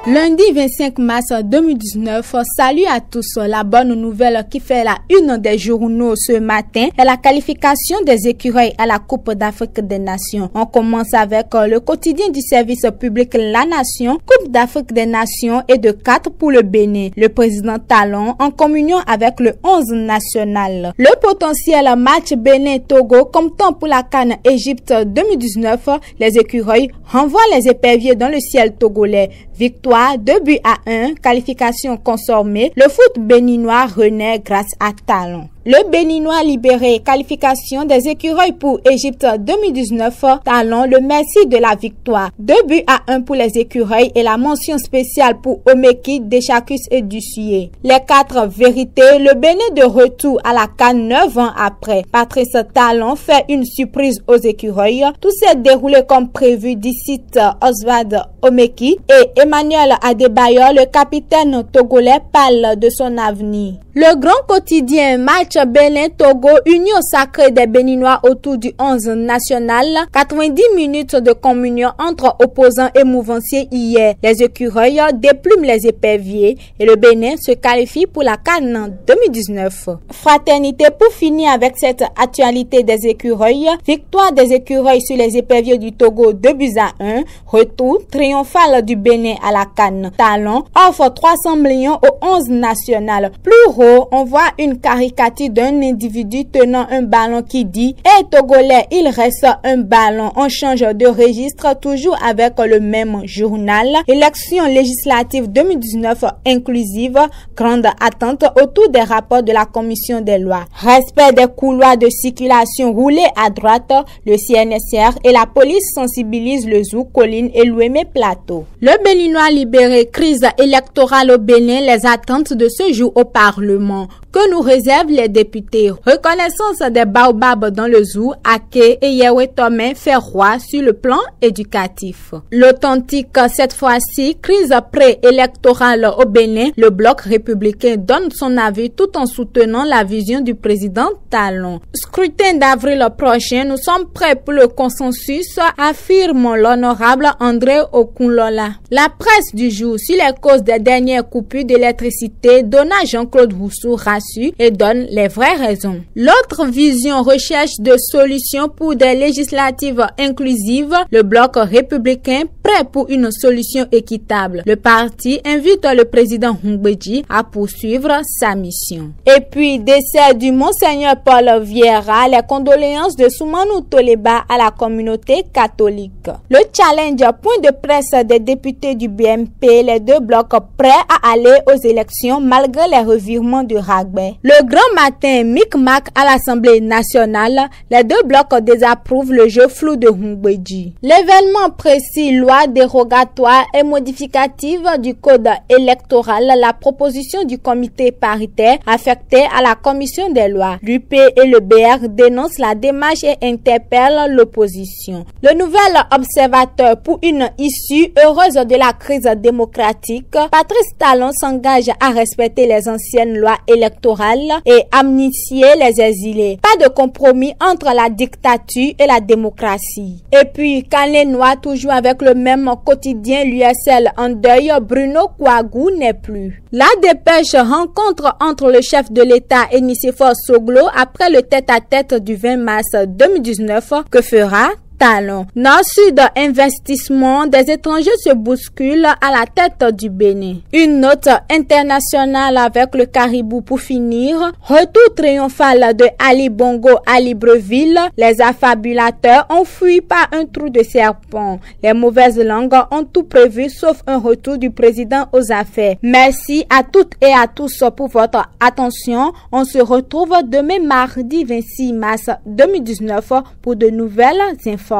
Lundi 25 mars 2019, salut à tous. La bonne nouvelle qui fait la une des journaux ce matin est la qualification des écureuils à la Coupe d'Afrique des Nations. On commence avec le quotidien du service public La Nation. Coupe d'Afrique des Nations et de 4 pour le Bénin. Le président Talon en communion avec le 11 national. Le potentiel match Bénin-Togo comme temps pour la CAN Égypte 2019. Les écureuils renvoient les éperviers dans le ciel togolais. Victoire 2-1, qualification consommée. Le foot béninois renaît grâce à Talon. Le Béninois libéré, qualification des écureuils pour Égypte 2019. Talon, le merci de la victoire. 2-1 pour les écureuils et la mention spéciale pour Omeki, Deschacus et Dussuyer. Les 4 vérités, le Bénin de retour à la CAN 9 ans après. Patrice Talon fait une surprise aux écureuils. Tout s'est déroulé comme prévu d'ici Oswald Omeki et Emmanuel Adebayor, le capitaine togolais, parle de son avenir. Le grand quotidien match Bénin-Togo, union sacrée des Béninois autour du 11 national, 90 minutes de communion entre opposants et mouvanciers hier. Les écureuils déplument les éperviers et le Bénin se qualifie pour la CAN 2019. Fraternité pour finir avec cette actualité des écureuils. Victoire des écureuils sur les éperviers du Togo 2-1. Retour triomphal du Bénin à la CAN. Talon offre 300 millions au 11 national. Plus haut, on voit une caricature d'un individu tenant un ballon qui dit « Hey Togolais, il reste un ballon ». On change de registre toujours avec le même journal. Élection législative 2019 inclusive, grande attente autour des rapports de la commission des lois. Respect des couloirs de circulation roulés à droite, le CNSR et la police sensibilisent le Zou, Colline et l'Ouémé Plateau. Le Béninois libéré, crise électorale au Bénin, les attentes de ce jour au Parlement. Que nous réservent les députés? Reconnaissance des baobabs dans le Zou, Ake et Yewetomen fait roi sur le plan éducatif. L'authentique cette fois-ci, crise préélectorale au Bénin, le bloc républicain donne son avis tout en soutenant la vision du président Talon. Scrutin d'avril prochain, nous sommes prêts pour le consensus, affirme l'honorable André Okunlola. La presse du jour sur les causes des dernières coupures d'électricité donna Jean-Claude Rousseau rassure et donne les vraies raisons. L'autre vision recherche de solutions pour des législatives inclusives, le bloc républicain prêt pour une solution équitable. Le parti invite le président Hungbeji à poursuivre sa mission. Et puis, décès du Monseigneur Paul Vieira, les condoléances de Soumanou Toleba à la communauté catholique. Le challenge, point de presse des députés du BMP, les deux blocs prêts à aller aux élections malgré les revirements de Ragbé. Le grand matin, micmac à l'Assemblée nationale, les deux blocs désapprouvent le jeu flou de Hungbeji. L'événement précis, loi dérogatoire et modificative du code électoral, la proposition du comité paritaire affectée à la commission des lois. L'UP et le BR dénoncent la démarche et interpellent l'opposition. Le nouvel observateur pour une issue heureuse de la crise démocratique, Patrice Talon s'engage à respecter les anciennes lois électorales et amnistier les exilés. Pas de compromis entre la dictature et la démocratie. Et puis, Canet Noir, toujours avec le même quotidien, l'USL en deuil, Bruno Kouagou n'est plus. La dépêche rencontre entre le chef de l'État et Nicéphore Soglo après le tête-à-tête du 20 mars 2019. Que fera Talon? Nord-Sud investissement, des étrangers se bousculent à la tête du Bénin. Une note internationale avec le Caribou pour finir. Retour triomphal de Ali Bongo à Libreville. Les affabulateurs ont fui par un trou de serpent. Les mauvaises langues ont tout prévu sauf un retour du président aux affaires. Merci à toutes et à tous pour votre attention. On se retrouve demain mardi 26 mars 2019 pour de nouvelles informations.